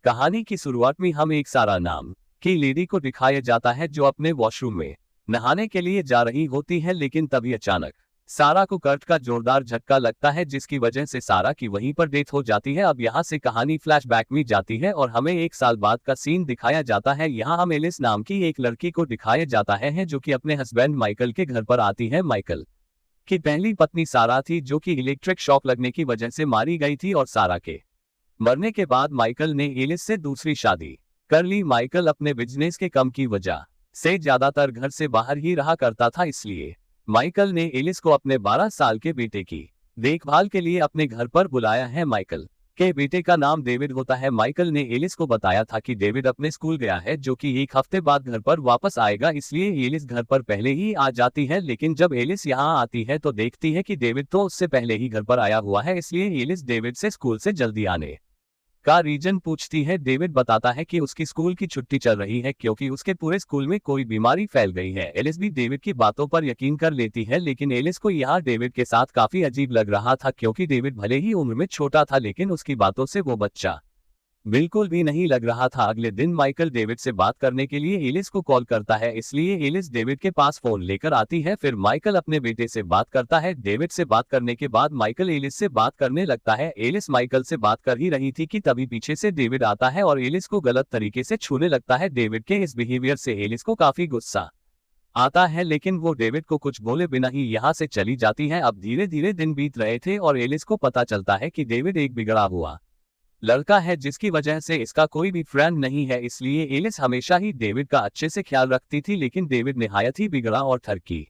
कहानी की शुरुआत में हम एक सारा नाम की लेडी को दिखाया जाता है जो अपने वॉशरूम में नहाने के लिए जा रही होती है, लेकिन तभी अचानक सारा को कर्ट का जोरदार झटका लगता है जिसकी वजह से सारा की वहीं पर डेथ हो जाती है। अब यहाँ से कहानी फ्लैशबैक में जाती है और हमें एक साल बाद का सीन दिखाया जाता है। यहाँ हम एलिस नाम की एक लड़की को दिखाया जाता है जो कि अपने हस्बैंड माइकल के घर पर आती है। माइकल की पहली पत्नी सारा थी जो कि इलेक्ट्रिक शॉक लगने की वजह से मारी गई थी और सारा के मरने के बाद माइकल ने एलिस से दूसरी शादी कर ली। माइकल अपने बिजनेस के कम की वजह से ज्यादातर घर से बाहर ही रहा करता था, इसलिए माइकल ने एलिस को अपने 12 साल के बेटे की देखभाल के लिए अपने घर पर बुलाया है। माइकल के बेटे का नाम डेविड होता है। माइकल ने एलिस को बताया था कि डेविड अपने स्कूल गया है जो कि एक हफ्ते बाद घर पर वापस आएगा, इसलिए एलिस घर पर पहले ही आ जाती है। लेकिन जब एलिस यहाँ आती है तो देखती है कि डेविड तो उससे पहले ही घर पर आया हुआ है, इसलिए एलिस डेविड से स्कूल से जल्दी आने का रीजन पूछती है। डेविड बताता है कि उसकी स्कूल की छुट्टी चल रही है क्योंकि उसके पूरे स्कूल में कोई बीमारी फैल गई है। एलिस भी डेविड की बातों पर यकीन कर लेती है, लेकिन एलिस को यहाँ डेविड के साथ काफी अजीब लग रहा था क्योंकि डेविड भले ही उम्र में छोटा था लेकिन उसकी बातों से वो बच्चा बिल्कुल भी नहीं लग रहा था। अगले दिन माइकल डेविड से बात करने के लिए एलिस को कॉल करता है, इसलिए एलिस डेविड के पास फोन लेकर आती है। फिर माइकल अपने बेटे से बात करता है। डेविड से बात करने के बाद माइकल एलिस से बात करने लगता है। एलिस माइकल से बात कर ही रही थी कि तभी पीछे से डेविड आता है और एलिस को गलत तरीके से छूने लगता है। डेविड के इस बिहेवियर से एलिस को काफी गुस्सा आता है, लेकिन वो डेविड को कुछ बोले बिना ही यहाँ से चली जाती है। अब धीरे धीरे दिन बीत रहे थे और एलिस को पता चलता है कि डेविड एक बिगड़ा हुआ लड़का है जिसकी वजह से इसका कोई भी फ्रेंड नहीं है, इसलिए एलिस हमेशा ही डेविड का अच्छे से ख्याल रखती थी। लेकिन डेविड निहायत ही बिगड़ा और ठरकी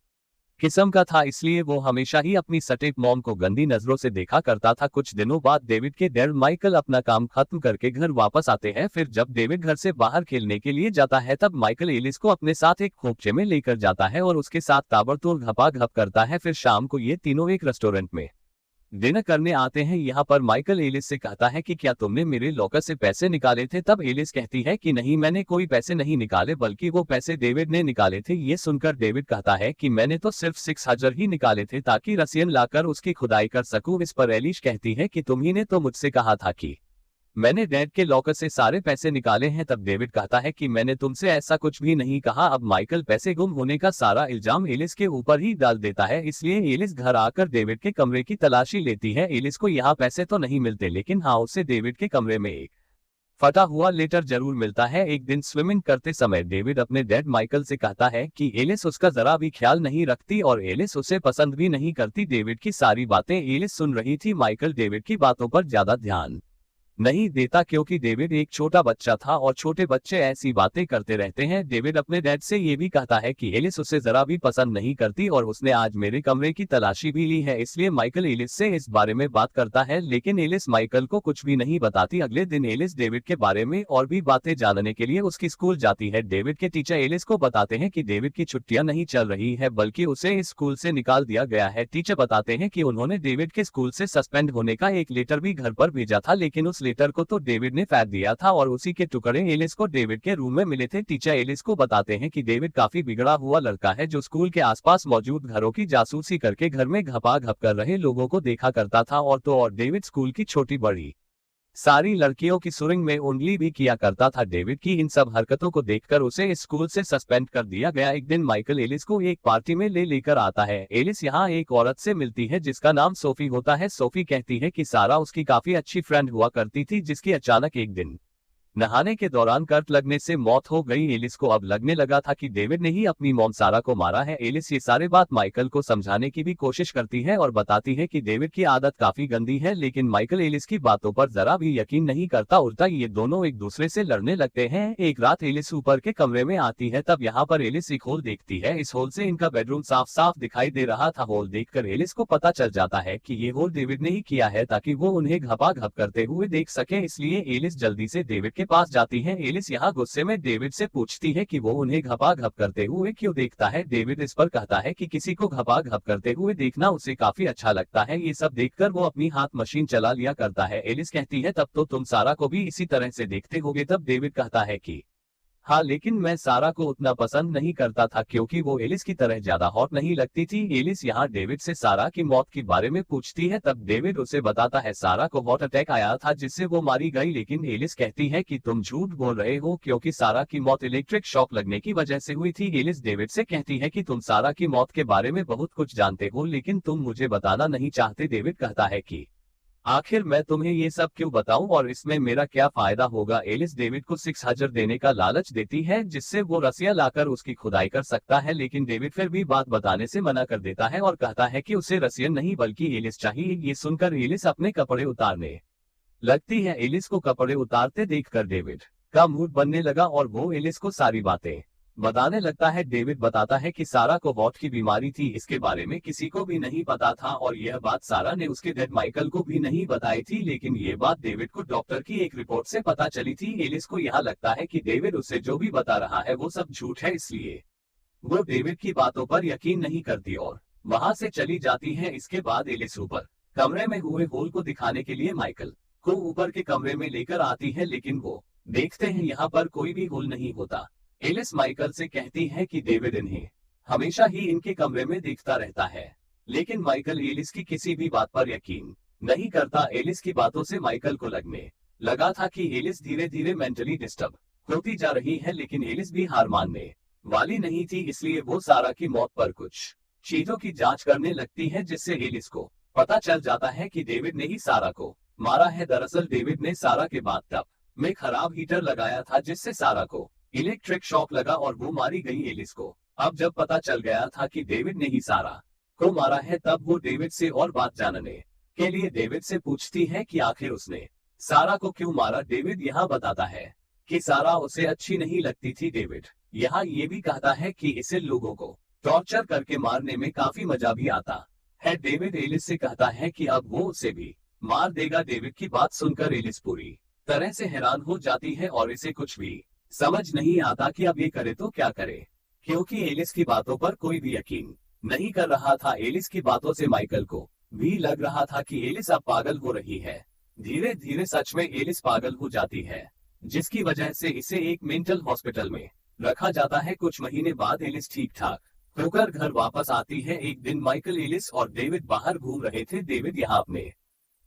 किस्म का था, इसलिए वो हमेशा ही अपनी सटीक मॉम को गंदी नजरों से देखा करता था। कुछ दिनों बाद डेविड के डैड माइकल अपना काम खत्म करके घर वापस आते हैं। फिर जब डेविड घर से बाहर खेलने के लिए जाता है तब माइकल एलिस को अपने साथ एक खोपचे में लेकर जाता है और उसके साथ ताबड़तोड़ घपाघप करता है। फिर शाम को ये तीनों एक रेस्टोरेंट में डिनर करने आते हैं। यहाँ पर माइकल एलिस से कहता है कि क्या तुमने मेरे लॉकर से पैसे निकाले थे? तब एलिस कहती है कि नहीं, मैंने कोई पैसे नहीं निकाले, बल्कि वो पैसे डेविड ने निकाले थे। ये सुनकर डेविड कहता है कि मैंने तो सिर्फ 6,000 ही निकाले थे ताकि रसियन लाकर उसकी खुदाई कर सकूं। इस पर एलिस कहती है कि तुम्ही ने तो मुझसे कहा था कि मैंने डैड के लॉकर से सारे पैसे निकाले हैं। तब डेविड कहता है कि मैंने तुमसे ऐसा कुछ भी नहीं कहा। अब माइकल पैसे गुम होने का सारा इल्जाम एलिस के ऊपर ही डाल देता है, इसलिए एलिस घर आकर डेविड के कमरे की तलाशी लेती है। एलिस को यहाँ पैसे तो नहीं मिलते, लेकिन हाँ उसे डेविड के कमरे में एक फटा हुआ लेटर जरूर मिलता है। एक दिन स्विमिंग करते समय डेविड अपने डैड माइकल से कहता है कि एलिस उसका जरा भी ख्याल नहीं रखती और एलिस उसे पसंद भी नहीं करती। डेविड की सारी बातें एलिस सुन रही थी। माइकल डेविड की बातों पर ज्यादा ध्यान नहीं देता क्योंकि डेविड एक छोटा बच्चा था और छोटे बच्चे ऐसी बातें करते रहते हैं। डेविड अपने डैड से ये भी कहता है कि एलिस उसे जरा भी पसंद नहीं करती और उसने आज मेरे कमरे की तलाशी भी ली है, इसलिए माइकल एलिस से इस बारे में बात करता है, लेकिन एलिस माइकल को कुछ भी नहीं बताती। अगले दिन एलिस डेविड के बारे में और भी बातें जानने के लिए उसकी स्कूल जाती है। डेविड के टीचर एलिस को बताते हैं कि डेविड की छुट्टियां नहीं चल रही है बल्कि उसे इस स्कूल से निकाल दिया गया है। टीचर बताते हैं कि उन्होंने डेविड के स्कूल से सस्पेंड होने का एक लेटर भी घर पर भेजा था, लेकिन उस लेटर को तो डेविड ने फेंक दिया था और उसी के टुकड़े एलिस को डेविड के रूम में मिले थे। टीचर एलिस को बताते हैं कि डेविड काफी बिगड़ा हुआ लड़का है जो स्कूल के आसपास मौजूद घरों की जासूसी करके घर में घपाघप कर रहे लोगों को देखा करता था और डेविड स्कूल की छोटी बड़ी सारी लड़कियों की सुरिंग में उंगली भी किया करता था। डेविड की इन सब हरकतों को देखकर उसे इस स्कूल से सस्पेंड कर दिया गया। एक दिन माइकल एलिस को एक पार्टी में लेकर आता है। एलिस यहाँ एक औरत से मिलती है जिसका नाम सोफी होता है। सोफी कहती है कि सारा उसकी काफी अच्छी फ्रेंड हुआ करती थी जिसकी अचानक एक दिन नहाने के दौरान करंट लगने से मौत हो गई। एलिस को अब लगने लगा था कि डेविड ने ही अपनी मॉम सारा को मारा है। एलिस ये सारे बात माइकल को समझाने की भी कोशिश करती है और बताती है कि डेविड की आदत काफी गंदी है, लेकिन माइकल एलिस की बातों पर जरा भी यकीन नहीं करता। उल्टा ये दोनों एक दूसरे से लड़ने लगते हैं। एक रात एलिस ऊपर के कमरे में आती है, तब यहाँ पर एलिस एक होल देखती है। इस होल से इनका बेडरूम साफ साफ दिखाई दे रहा था। होल देखकर एलिस को पता चल जाता है कि ये होल डेविड ने ही किया है ताकि वो उन्हें घपाघप करते हुए देख सके, इसलिए एलिस जल्दी से डेविड के पास जाती है। एलिस यहाँ गुस्से में डेविड से पूछती है कि वो उन्हें घपाघप करते हुए क्यों देखता है। डेविड इस पर कहता है कि किसी को घपाघप करते हुए देखना उसे काफी अच्छा लगता है। ये सब देखकर वो अपनी हाथ मशीन चला लिया करता है। एलिस कहती है तब तो तुम सारा को भी इसी तरह से देखते होगे। तब डेविड कहता है कि हाँ, लेकिन मैं सारा को उतना पसंद नहीं करता था क्योंकि वो एलिस की तरह ज्यादा हॉट नहीं लगती थी। एलिस यहाँ डेविड से सारा की मौत के बारे में पूछती है, तब डेविड उसे बताता है सारा को हार्ट अटैक आया था जिससे वो मारी गई, लेकिन एलिस कहती है कि तुम झूठ बोल रहे हो क्योंकि सारा की मौत इलेक्ट्रिक शॉक लगने की वजह से हुई थी। एलिस डेविड से कहती है कि तुम सारा की मौत के बारे में बहुत कुछ जानते हो लेकिन तुम मुझे बताना नहीं चाहते। डेविड कहता है कि आखिर मैं तुम्हें ये सब क्यों बताऊं और इसमें मेरा क्या फायदा होगा। एलिस डेविड को 6,000 देने का लालच देती है जिससे वो रस्सियां लाकर उसकी खुदाई कर सकता है, लेकिन डेविड फिर भी बात बताने से मना कर देता है और कहता है कि उसे रस्सियां नहीं बल्कि एलिस चाहिए। ये सुनकर एलिस अपने कपड़े उतारने लगती है। एलिस को कपड़े उतारते देखकर डेविड का मूड बनने लगा और वो एलिस को सारी बातें बताने लगता है। डेविड बताता है कि सारा को हार्ट की बीमारी थी, इसके बारे में किसी को भी नहीं पता था और यह बात सारा ने उसके डैड माइकल को भी नहीं बताई थी, लेकिन ये बात डेविड को डॉक्टर की एक रिपोर्ट से पता चली थी। एलिस को यहाँ लगता है कि डेविड उसे जो भी बता रहा है वो सब झूठ है, इसलिए वो डेविड की बातों पर यकीन नहीं करती और वहां से चली जाती है। इसके बाद एलिस ऊपर कमरे में हुए होल को दिखाने के लिए माइकल को ऊपर के कमरे में लेकर आती है, लेकिन वो देखते हैं यहाँ पर कोई भी होल नहीं होता। एलिस माइकल से कहती है कि डेविड इन्हें हमेशा ही इनके कमरे में देखता रहता है, लेकिन माइकल एलिस की किसी भी बात पर यकीन नहीं करता। एलिस की बातों से माइकल को लगने लगा था कि एलिस धीरे धीरे मेंटली डिस्टर्ब होती जा रही है, लेकिन एलिस भी हार मानने वाली नहीं थी, इसलिए वो सारा की मौत पर कुछ चीजों की जांच करने लगती है जिससे एलिस को पता चल जाता है कि डेविड ने ही सारा को मारा है। दरअसल डेविड ने सारा के बाथटब में खराब हीटर लगाया था जिससे सारा को इलेक्ट्रिक शॉक लगा और वो मारी गई। एलिस को अब जब पता चल गया था कि डेविड ने ही सारा को मारा है, तब वो डेविड से और बात जानने के लिए डेविड से पूछती है कि आखिर उसने सारा को क्यों मारा। डेविड यहाँ बताता है कि सारा उसे अच्छी नहीं लगती थी। डेविड यहाँ ये भी कहता है कि इसे लोगों को टॉर्चर करके मारने में काफी मजा भी आता है। डेविड एलिस से कहता है कि अब वो उसे भी मार देगा। डेविड की बात सुनकर एलिस पूरी तरह से हैरान हो जाती है और इसे कुछ भी समझ नहीं आता कि अब ये करे तो क्या करे, क्योंकि एलिस की बातों पर कोई भी यकीन नहीं कर रहा था। एलिस की बातों से माइकल को भी लग रहा था कि एलिस अब पागल हो रही है। धीरे धीरे सच में एलिस पागल हो जाती है, जिसकी वजह से इसे एक मेंटल हॉस्पिटल में रखा जाता है। कुछ महीने बाद एलिस ठीक ठाक होकर घर वापस आती है। एक दिन माइकल, एलिस और डेविड बाहर घूम रहे थे। डेविड यहाँ अपने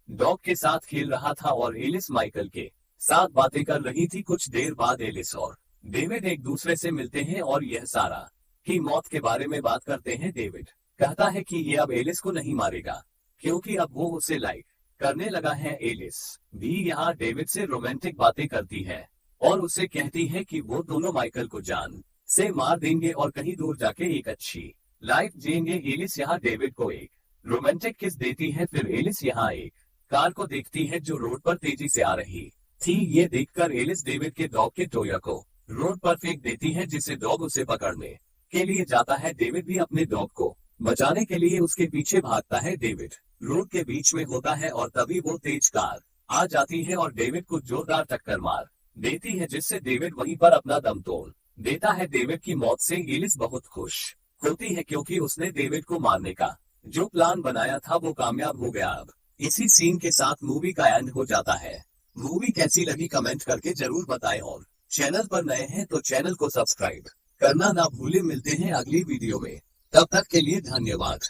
डॉग के साथ खेल रहा था और एलिस माइकल के साथ बातें कर रही थी। कुछ देर बाद एलिस और डेविड एक दूसरे से मिलते हैं और यह सारा की मौत के बारे में बात करते हैं। डेविड कहता है कि ये अब एलिस को नहीं मारेगा क्योंकि अब वो उसे लाइक करने लगा है। एलिस भी यहाँ डेविड से रोमांटिक बातें करती है और उसे कहती है कि वो दोनों माइकल को जान से मार देंगे और कहीं दूर जाके एक अच्छी लाइफ जिएंगे। एलिस यहाँ डेविड को एक रोमांटिक किस देती है। फिर एलिस यहाँ एक कार को देखती है जो रोड पर तेजी से आ रही थी। ये देखकर एलिस डेविड के डॉग के टोया को रोड पर फेंक देती है, जिससे डॉग उसे पकड़ने के लिए जाता है। डेविड भी अपने डॉग को बचाने के लिए उसके पीछे भागता है। डेविड रोड के बीच में होता है और तभी वो तेज कार आ जाती है और डेविड को जोरदार टक्कर मार देती है, जिससे डेविड वहीं पर अपना दम तोड़ देता है। डेविड की मौत से एलिस बहुत खुश होती है क्योंकि उसने डेविड को मारने का जो प्लान बनाया था वो कामयाब हो गया। अब इसी सीन के साथ मूवी का एंड हो जाता है। मूवी कैसी लगी कमेंट करके जरूर बताएं और चैनल पर नए हैं तो चैनल को सब्सक्राइब करना ना भूलें। मिलते हैं अगली वीडियो में, तब तक के लिए धन्यवाद।